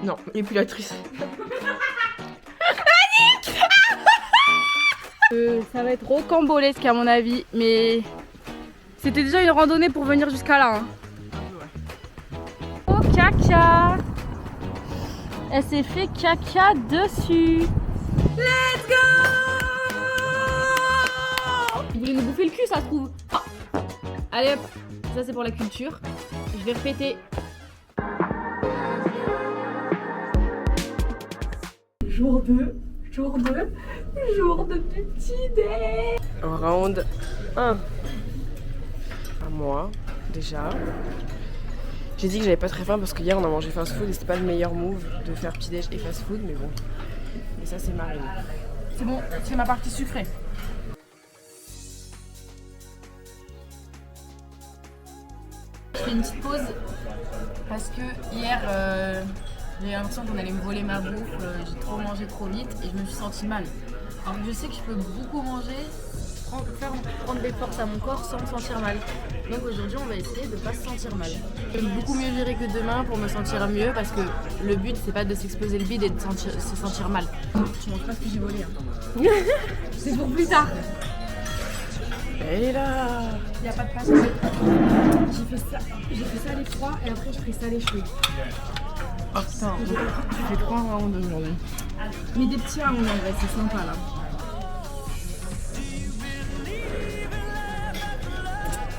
Non, épilatrice. Ça va être rocambolesque à mon avis, mais c'était déjà une randonnée pour venir jusqu'à là. Hein. Oh caca! Elle s'est fait caca dessus. Let's go! Il voulait nous bouffer le cul, ça se trouve. Ah. Allez hop, ça c'est pour la culture. Je vais répéter. Jour 2, jour de petit dé. Round 1. À moi, déjà. J'ai dit que j'avais pas très faim parce que hier on a mangé fast food et c'était pas le meilleur move de faire petit déj et fast food, mais bon. Et ça c'est marine. C'est bon, c'est ma partie sucrée. Je fais une petite pause parce que hier j'ai l'impression qu'on allait me voler ma bouffe, j'ai trop mangé trop vite et je me suis sentie mal. Alors je sais que je peux beaucoup manger, prendre des forces à mon corps sans me sentir mal. Donc aujourd'hui on va essayer de pas se sentir mal. Je vais beaucoup mieux gérer que demain pour me sentir mieux parce que le but c'est pas de s'exploser le bide et de se sentir mal. Tu manges pas ce que j'ai volé. Hein. C'est pour plus tard. Elle est là. Il n'y a pas de place. J'ai fait ça les froids et après je ferai ça les cheveux. Oh putain, tu fais 3 rounds aujourd'hui. Mais des petits rounds en vrai, c'est sympa là.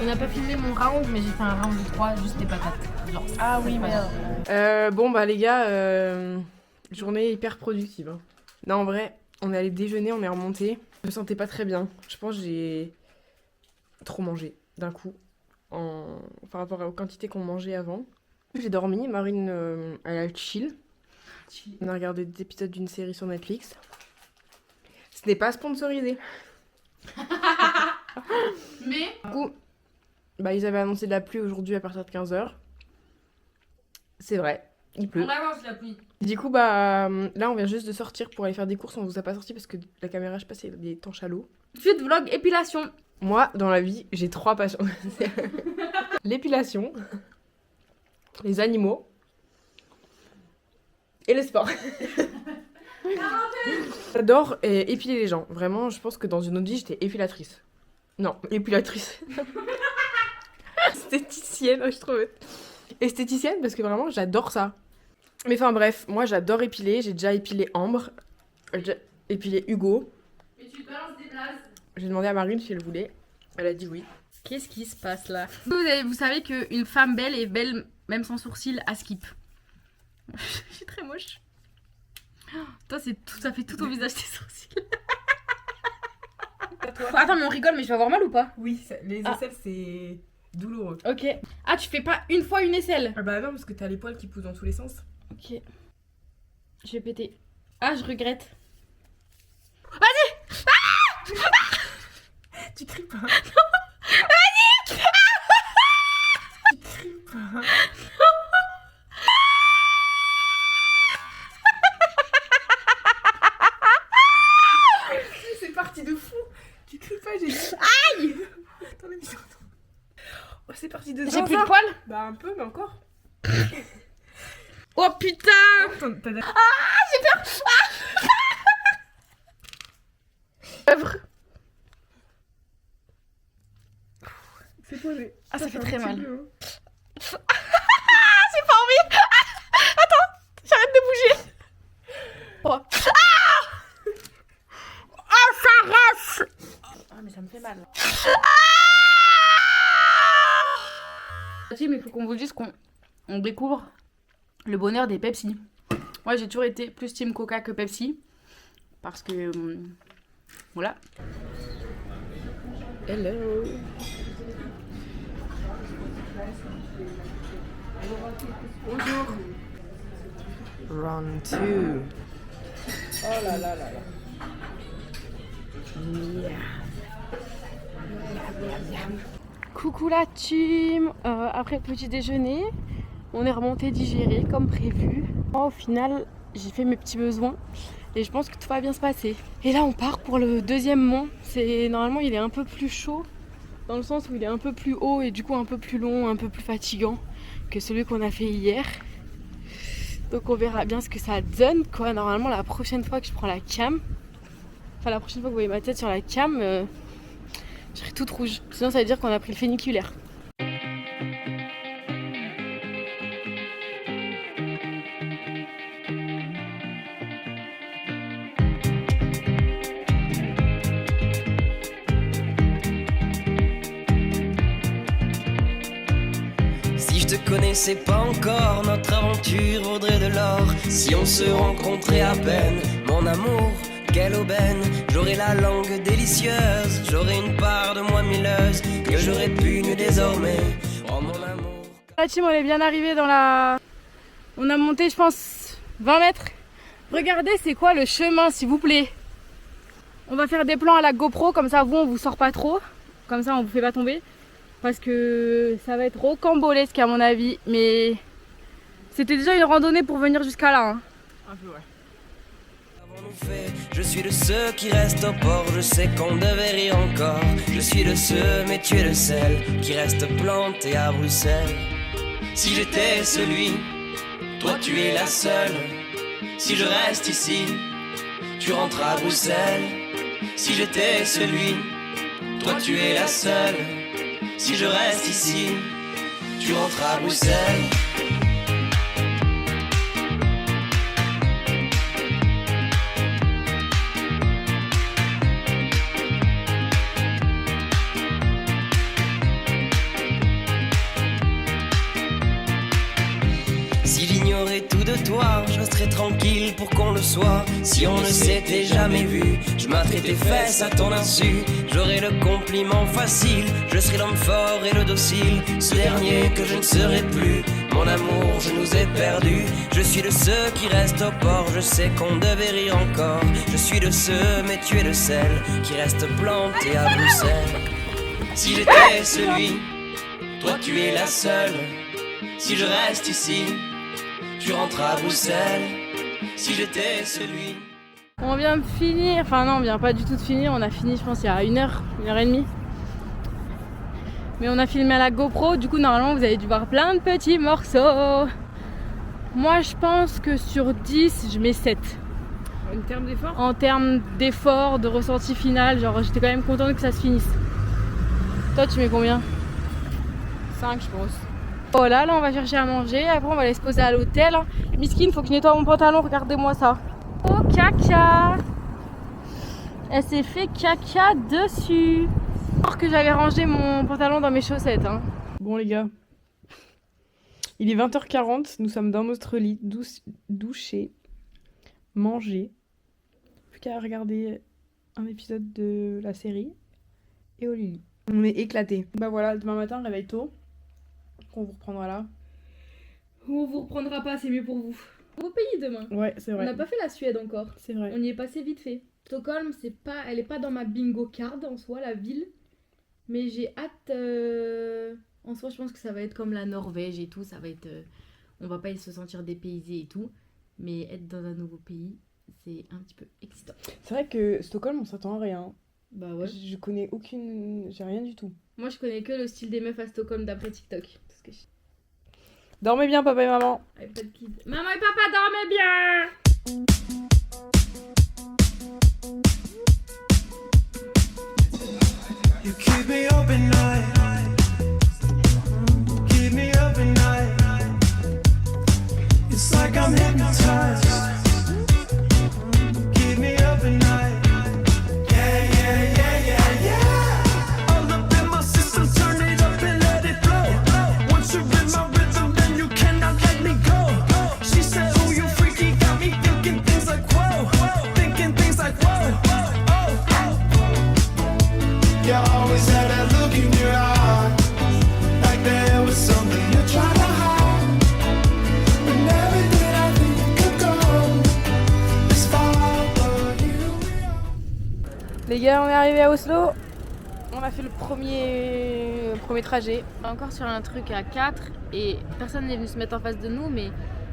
On n'a pas filmé mon round, mais j'ai fait un round de 3, juste des patates. Genre, ah oui, merde. Bon bah les gars, journée hyper productive. Hein. Non en vrai, on est allé déjeuner, on est remonté. Je me sentais pas très bien. Je pense que j'ai trop mangé d'un coup par rapport aux quantités qu'on mangeait avant. J'ai dormi, Marine elle a chill. On a regardé des épisodes d'une série sur Netflix. Ce n'est pas sponsorisé. Mais du coup, bah, ils avaient annoncé de la pluie aujourd'hui à partir de 15h. C'est vrai, il pleut. on avance la pluie. Du coup, bah là on vient juste de sortir pour aller faire des courses. On vous a pas sorti parce que la caméra, je sais pas, c'est des temps chalots. Suite vlog épilation. Moi, dans la vie, j'ai 3 passions. L'épilation, les animaux et le sport. J'adore épiler les gens. Vraiment, je pense que dans une autre vie, j'étais épilatrice. Non, épilatrice. Esthéticienne, je trouve. Esthéticienne parce que vraiment, j'adore ça. Mais enfin bref, moi j'adore épiler. J'ai déjà épilé Ambre. J'ai déjà épilé Hugo. Et tu balances des blazes. J'ai demandé à Marine si elle voulait. Elle a dit oui. Qu'est-ce qui se passe là? Vous savez qu'une femme belle est belle même sans sourcils à skip. Je suis très moche. Toi, ça fait tout ton visage tes sourcils. Attends, mais on rigole, mais je vais avoir mal ou pas? Oui, les aisselles c'est douloureux. Ok. Ah, tu fais pas une fois une aisselle? Ah bah non, parce que t'as les poils qui poussent dans tous les sens. Ok. Je vais péter. Ah, je regrette. Vas-y! Tu cries pas. Vas-y! Tu cries pas. C'est parti de fou. Tu cries pas, j'ai dit. Aïe! Attendez, mais oh, c'est parti de J'ai plus de poils? Bah un peu, mais encore. Oh putain! J'ai peur. Œuvre. C'est posé. Ah, ça fait très mal. J'ai pas envie. Attends, j'arrête de bouger. Oh. Oh, ça rase. Ah, mais ça me fait mal. Mais il faut qu'on vous dise qu'on découvre le bonheur des Pepsi. Moi, j'ai toujours été plus team Coca que Pepsi. Parce que... voilà. Hello. Bonjour. Round 2. Oh là là là là. Coucou la team. Après le petit déjeuner, on est remonté digérer comme prévu. Au final, j'ai fait mes petits besoins et je pense que tout va bien se passer. Et là, on part pour le deuxième mont. Normalement, il est un peu plus chaud dans le sens où il est un peu plus haut et du coup un peu plus long, un peu plus fatigant que celui qu'on a fait hier. Donc on verra bien ce que ça donne quoi. Normalement la prochaine fois que je prends la cam, enfin la prochaine fois que vous voyez ma tête sur la cam, je serai toute rouge. Sinon ça veut dire qu'on a pris le funiculaire. Si je te connaissais pas encore, notre aventure vaudrait de l'or. Si on se rencontrait à peine, mon amour, quelle aubaine. J'aurais la langue délicieuse, j'aurais une part de moi milleuse que je répugne désormais. Oh mon amour. La team, on est bien arrivé dans la... On a monté je pense 20 mètres. Regardez c'est quoi le chemin s'il vous plaît. On va faire des plans à la GoPro, comme ça vous on vous sort pas trop. Comme ça on vous fait pas tomber. Parce que ça va être rocambolesque à mon avis. Mais c'était déjà une randonnée pour venir jusqu'à là. Hein. Un peu ouais. Je suis de ceux qui restent au port, je sais qu'on devait rire encore. Je suis de ceux, mais tu es de celles qui restent plantées à Bruxelles. Si j'étais celui, toi tu es la seule. Si je reste ici, tu rentres à Bruxelles. Si j'étais celui, toi tu es la seule. Si je reste ici, tu rentres à Bruxelles. Si j'ignorais tout de toi, je serais tranquille pour qu'on le soit. Si on ne s'était jamais vu, je m'atterais tes fesses à ton insu. J'aurais le compliment facile, je serais l'homme fort et le docile. Ce dernier que je ne serai plus, mon amour, je nous ai perdus. Je suis de ceux qui restent au port, je sais qu'on devait rire encore. Je suis de ceux, mais tu es de celles qui restent plantées à Bruxelles. Si j'étais celui, toi tu es la seule. Si je reste ici, tu rentres à Bruxelles. Si j'étais celui. On vient de finir, enfin non on vient pas du tout de finir, on a fini je pense il y a 1h, 1h30. Mais on a filmé à la GoPro, du coup normalement vous avez dû voir plein de petits morceaux. Moi je pense que sur 10 je mets 7. En termes d'effort ? En termes d'effort, de ressenti final, genre j'étais quand même contente que ça se finisse. Toi tu mets combien ? 5 je pense. Oh là on va chercher à manger, après on va aller se poser à l'hôtel. Miskine, faut que je nettoie mon pantalon, regardez-moi ça. Oh caca! Elle s'est fait caca dessus. Alors que j'avais rangé mon pantalon dans mes chaussettes. Hein. Bon les gars, il est 20h40, nous sommes dans notre lit, doucher, manger. Plus qu'à regarder un épisode de la série et au lit. On est éclatés. Bah voilà, demain matin, réveille tôt. On vous reprendra là. On vous reprendra pas, c'est mieux pour vous. Au pays demain. Ouais, c'est vrai. On n'a pas fait la Suède encore. C'est vrai. On y est passé vite fait. Stockholm, elle est pas dans ma bingo card en soi, la ville. Mais j'ai hâte. En soi, je pense que ça va être comme la Norvège et tout. Ça va être. On va pas se sentir dépaysé et tout. Mais être dans un nouveau pays, c'est un petit peu excitant. C'est vrai que Stockholm, on s'attend à rien. Bah ouais. Je connais aucune. J'ai rien du tout. Moi, je connais que le style des meufs à Stockholm d'après TikTok. Tout ce que je... Dormez bien, papa et maman. iPad Kids. Maman et papa, dormez bien! You keep me up at night. Keep me up at night. It's like I'm hypnotized. Keep me up at night. Yeah, yeah, yeah, yeah, yeah. All up in my system, turn it up and let it flow. Once you're in my rhythm, then you cannot let me go. She said, "Oh, you freaky, got me thinking things like whoa, thinking things like whoa, oh, oh." You always had that look in your eye, like there was something you're trying to hide. But never did I think it could go this far, but here we are. Les gars, on est arrivé à Oslo. On a fait le premier trajet. Encore sur un truc à 4 et personne n'est venu se mettre en face de nous, mais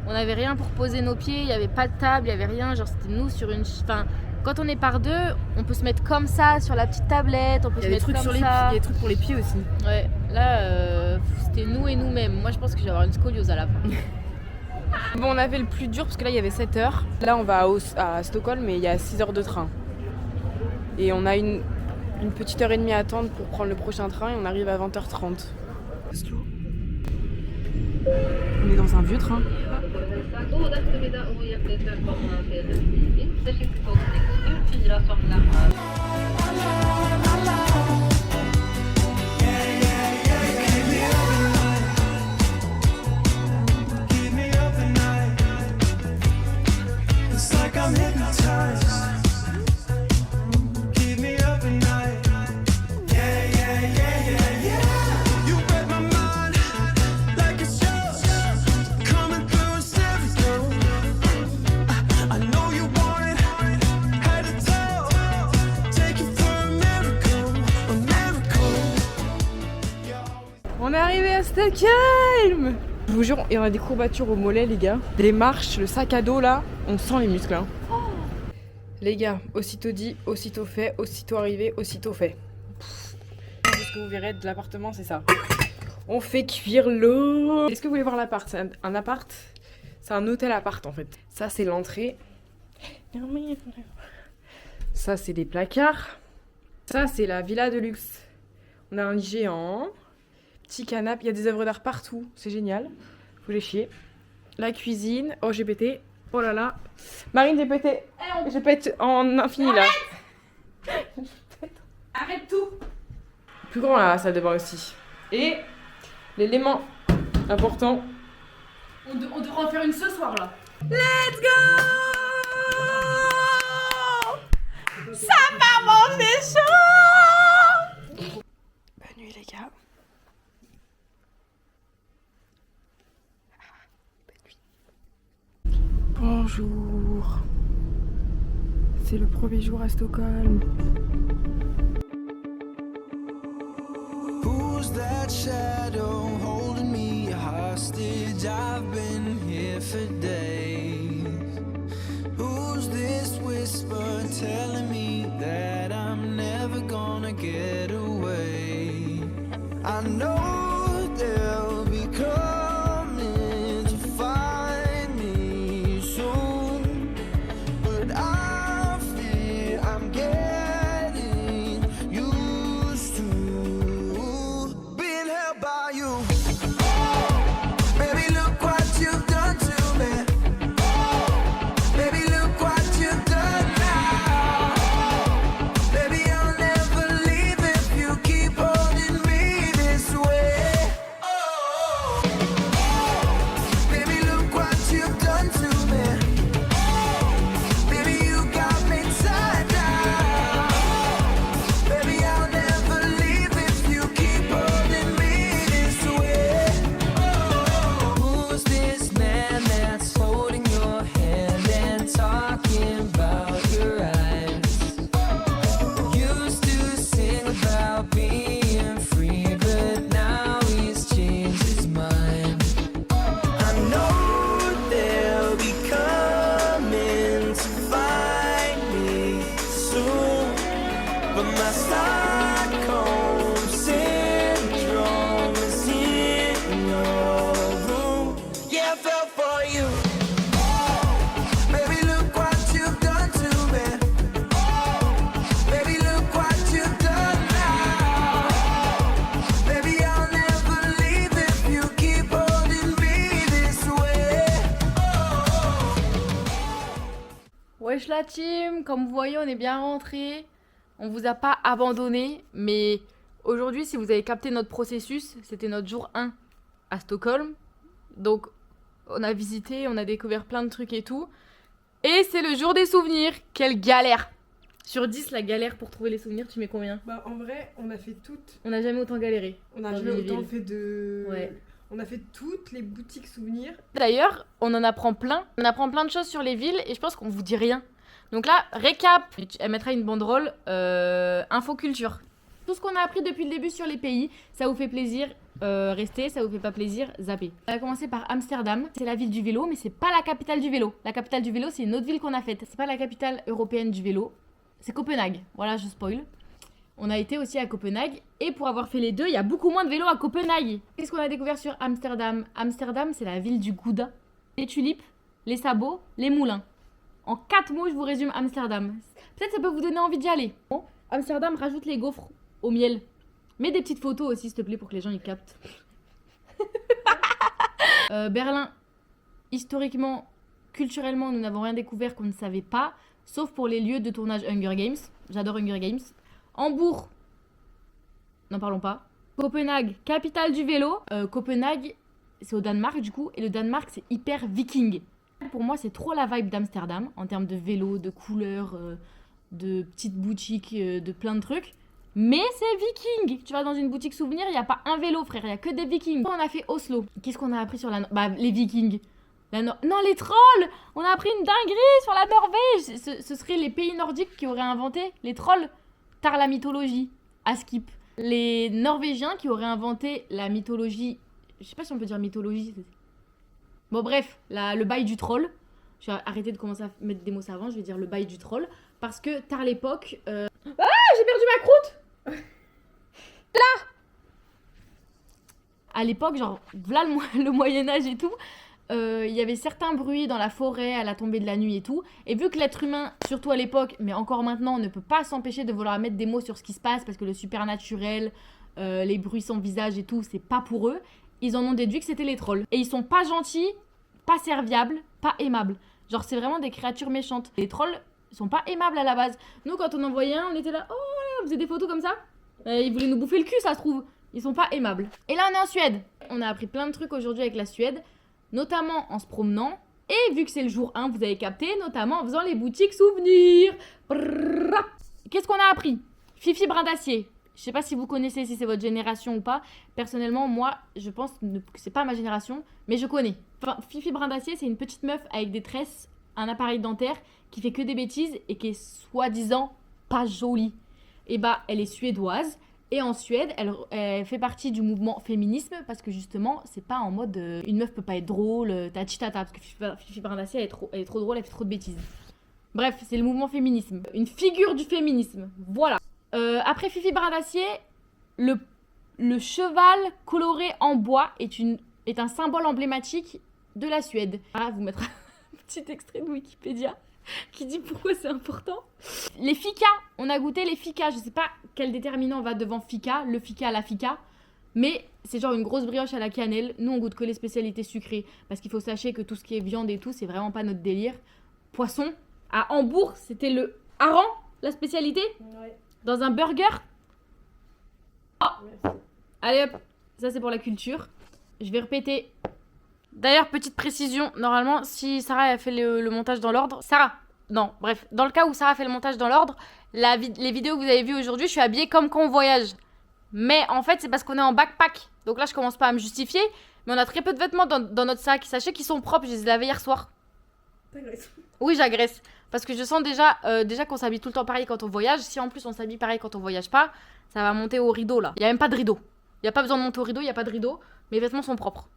on n'avait rien pour poser nos pieds, il n'y avait pas de table, il n'y avait rien, genre c'était nous sur une... Enfin, quand on est par deux, on peut se mettre comme ça sur la petite tablette, on peut se mettre comme ça. Il y a des trucs pour les pieds aussi. Ouais, là c'était nous et nous-mêmes. Moi je pense que je vais avoir une scoliose à la fin. Bon, on a fait le plus dur parce que là il y avait 7 heures. Là on va à Stockholm mais il y a 6 heures de train. Et on a une petite heure et demie à attendre pour prendre le prochain train et on arrive à 20h30. On est dans un vieux train. Keep me up at night. It's like I'm hypnotized. Keep me up at night. Yeah, yeah, yeah, yeah, yeah. You read my mind like a show. Coming through in stereo. I know you want it. Head to toe. Take it for a miracle. A miracle. On est arrivé à Stockholm. Je vous jure, et on a des courbatures au mollet les gars. Les marches, le sac à dos là, on sent les muscles hein. Les gars, aussitôt dit, aussitôt fait, aussitôt arrivé, aussitôt fait. Ce que vous verrez de l'appartement, c'est ça. On fait cuire l'eau. Est-ce que vous voulez voir l'appart? C'est un appart. C'est un hôtel appart en fait. Ça c'est l'entrée. Ça c'est les placards. Ça c'est la villa de luxe. On a un lit géant. Petit canapé, il y a des œuvres d'art partout, c'est génial. Faut les chier. La cuisine, oh j'ai pété, oh là là. Marine j'ai pété, je pète en infini là. Arrête tout. Plus grand la salle de bain aussi. Et l'élément important. On devrait en faire une ce soir là. Let's go. Ça va manger chaud. Bonne nuit les gars. Bonjour. C'est le premier jour à Stockholm. Who's that shadow holding me hostage? I've been here for days. Who's this whisper telling me that I'm never gonna get away? I know they'll be coming to find me soon, but I fear I'm getting used to being held by you. Baby, look what you've done to me. Baby, look what you've done now. Baby, I'll never leave if you keep holding me this way. Oh, baby, look what you've done to me. Baby, you got me tied down. Baby, I'll never leave if you keep holding me this way. Oh, who's this man that's holding your hand and talking about your eyes? Used to sing about being free, but now he's changed his mind. I know they'll be coming to find me soon, but my Stockholm syndrome is in your room. Yeah, I fell for you. Baby, look what you've done to me. Baby, look what you've done now. Baby, I'll never leave if you keep holding me this way. Wesh la team, comme vous voyez on est bien rentré. On vous a pas abandonné, mais aujourd'hui si vous avez capté notre processus, c'était notre jour 1 à Stockholm. Donc on a visité, on a découvert plein de trucs et tout. Et c'est le jour des souvenirs. Quelle galère! Sur 10 la galère pour trouver les souvenirs, tu mets combien? Bah en vrai, on a fait toutes. On n'a jamais autant galéré. On a Dans jamais une autant ville. fait de. Ouais. On a fait toutes les boutiques souvenirs. D'ailleurs, on en apprend plein. On apprend plein de choses sur les villes et je pense qu'on vous dit rien. Donc là, récap. Elle mettra une banderole info culture. Tout ce qu'on a appris depuis le début sur les pays, ça vous fait plaisir, restez, ça vous fait pas plaisir, zappez. On va commencer par Amsterdam. C'est la ville du vélo, mais c'est pas la capitale du vélo. La capitale du vélo, c'est une autre ville qu'on a faite. C'est pas la capitale européenne du vélo. C'est Copenhague. Voilà, je spoil. On a été aussi à Copenhague. Et pour avoir fait les deux, il y a beaucoup moins de vélos à Copenhague. Qu'est-ce qu'on a découvert sur Amsterdam? Amsterdam, c'est la ville du Gouda. les tulipes, les sabots, les moulins. En 4 mots, je vous résume Amsterdam. Peut-être ça peut vous donner envie d'y aller. Bon, Amsterdam, rajoute les gaufres au miel. Mets des petites photos aussi, s'il te plaît, pour que les gens y captent. Berlin, historiquement, culturellement, nous n'avons rien découvert qu'on ne savait pas, sauf pour les lieux de tournage Hunger Games. J'adore Hunger Games. Hambourg, n'en parlons pas. Copenhague, capitale du vélo. Copenhague, c'est au Danemark du coup, et le Danemark, c'est hyper viking. Pour moi, c'est trop la vibe d'Amsterdam, en termes de vélo, de couleurs, de petites boutiques, de plein de trucs. Mais c'est viking. Tu vas dans une boutique souvenir, il n'y a pas un vélo, frère, il n'y a que des vikings. On a fait Oslo. Qu'est-ce qu'on a appris sur la... Bah, les vikings. Non, les trolls. On a appris une dinguerie sur la Norvège. Ce seraient les pays nordiques qui auraient inventé les trolls. Tard la mythologie, à skip. Les Norvégiens qui auraient inventé la mythologie... Je sais pas si on peut dire mythologie. Bon bref, le bail du troll. Je vais arrêter de commencer à mettre des mots savants, je vais dire le bail du troll. Parce que tard l'époque... Ah, j'ai perdu ma croûte. Là. À l'époque, genre, voilà le Moyen-Âge et tout, il y avait certains bruits dans la forêt à la tombée de la nuit et tout. Et vu que l'être humain, surtout à l'époque, mais encore maintenant, ne peut pas s'empêcher de vouloir mettre des mots sur ce qui se passe, parce que le supernaturel, les bruits sans visage et tout, c'est pas pour eux, ils en ont déduit que c'était les trolls. Et ils sont pas gentils, pas serviables, pas aimables. Genre, c'est vraiment des créatures méchantes. Les trolls sont pas aimables à la base. Nous, quand on en voyait un, on était là, oh, on faisait des photos comme ça. Ils voulaient nous bouffer le cul, ça se trouve. Ils sont pas aimables. Et là, on est en Suède. On a appris plein de trucs aujourd'hui avec la Suède, notamment en se promenant. Et vu que c'est le jour 1, vous avez capté, notamment en faisant les boutiques souvenirs. Qu'est-ce qu'on a appris? Fifi Brin d'Acier. Je sais pas si vous connaissez, si c'est votre génération ou pas. Personnellement, moi, je pense que c'est pas ma génération, mais je connais. Enfin, Fifi Brin d'Acier, c'est une petite meuf avec des tresses, un appareil dentaire, qui fait que des bêtises et qui est soi-disant pas jolie. Et bah, elle est suédoise. Et en Suède, elle fait partie du mouvement féminisme parce que justement, c'est pas en mode une meuf peut pas être drôle, tati tata, parce que Fifi Brin d'Acier, elle est trop drôle, elle fait trop de bêtises. Bref, c'est le mouvement féminisme. Une figure du féminisme. Voilà. Après Fifi Brin d'Acier, le cheval coloré en bois est un symbole emblématique de la Suède. Ah, vous mettre un petit extrait de Wikipédia qui dit pourquoi c'est important. Les fika, on a goûté les fika. Je sais pas quel déterminant va devant fika, le fika, la fika. Mais c'est genre une grosse brioche à la cannelle. Nous, on goûte que les spécialités sucrées. Parce qu'il faut sachez que tout ce qui est viande et tout, c'est vraiment pas notre délire. Poisson. À Hambourg, c'était le hareng, la spécialité. Ouais. Dans un burger. Oh. Allez hop, ça c'est pour la culture. Je vais répéter. D'ailleurs, petite précision, normalement, si Sarah a fait le montage dans l'ordre... Sarah, non, bref, dans le cas où Sarah fait le montage dans l'ordre, les vidéos que vous avez vues aujourd'hui, je suis habillée comme quand on voyage. Mais en fait, c'est parce qu'on est en backpack. Donc là, je commence pas à me justifier, mais on a très peu de vêtements dans notre sac. Sachez qu'ils sont propres, je les ai lavés hier soir. T'agresses? Oui, j'agresse. Parce que je sens déjà qu'on s'habille tout le temps pareil quand on voyage. Si en plus on s'habille pareil quand on voyage pas, ça va monter au rideau là. Il y a même pas de rideau. Il y a pas besoin de monter au rideau, il y a pas de rideau. Mes vêtements sont propres.